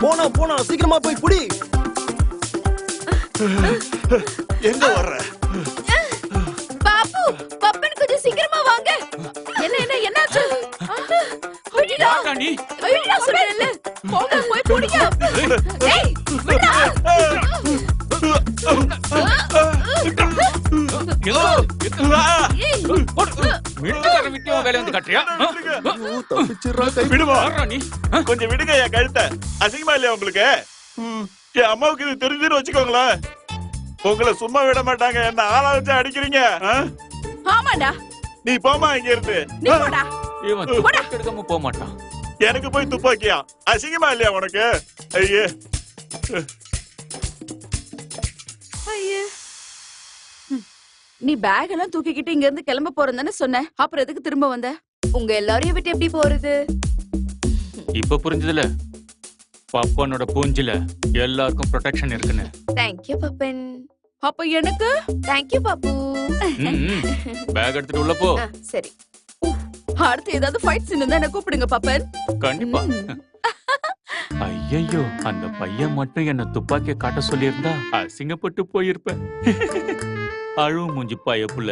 போனா போனா சீக்கிரமா போய் புடி. எங்க வர்ற? பாப்பு பப்பன் கொஞ்சம் சீக்கிரமா வாங்க. என்னாச்சு? ஐயோ நீ ஐயோ சொல்லல. போங்க போய் புடிங்க. ஏய் விடா. கொஞ்சம் விடுங்க என் கழுத்தை. அசிங்கமா இல்லையா உங்களுக்கு? என் அம்மாவுக்கு இது தெரிஞ்சுன்னு வச்சுக்கோங்களேன். உங்களை சும்மா விட மாட்டாங்க. என்ன ஆளா வச்சு அடிக்கிறீங்க? ஆமாடா. நீ போமா இங்க இருந்து. நீ போடா. இவன் துப்பாக்கி எடுக்காம போக மாட்டான். எனக்கு போய் துப்பாக்கியா? அசிங்கமா இல்லையா உனக்கு? ஐயே ஐயே. நீ பேக் எல்லாம் தூக்கிக்கிட்டு இங்க இருந்து கிளம்ப போறேன்னு சொன்ன. அப்புறம் எதுக்கு திரும்ப வந்த? உங்க எல்லாரையும் விட்டு எப்படி போறது? இப்ப புரிஞ்சதுல பப்பனோட பூஞ்சில எல்லாருக்கும் ப்ரொடெக்ஷன் இருக்குன்னு. தேங்க்யூ பப்பன். அப்ப எனக்கு தேங்க்யூ பாப்பு. பேக் எடுத்துட்டு உள்ள போ. சரி. அடுத்து ஏதாவது ஃபைட் சீன் இருந்தா என்ன கூப்பிடுங்க பப்பன். கண்டிப்பா. ஐயோ அந்த பையன் மட்டும் என்ன துப்பாக்கிய காட்ட சொல்லியிருந்தா அசிங்கப்பட்டு போயிருப்பேன். அழுவும் மூஞ்சி பைய புள்ள.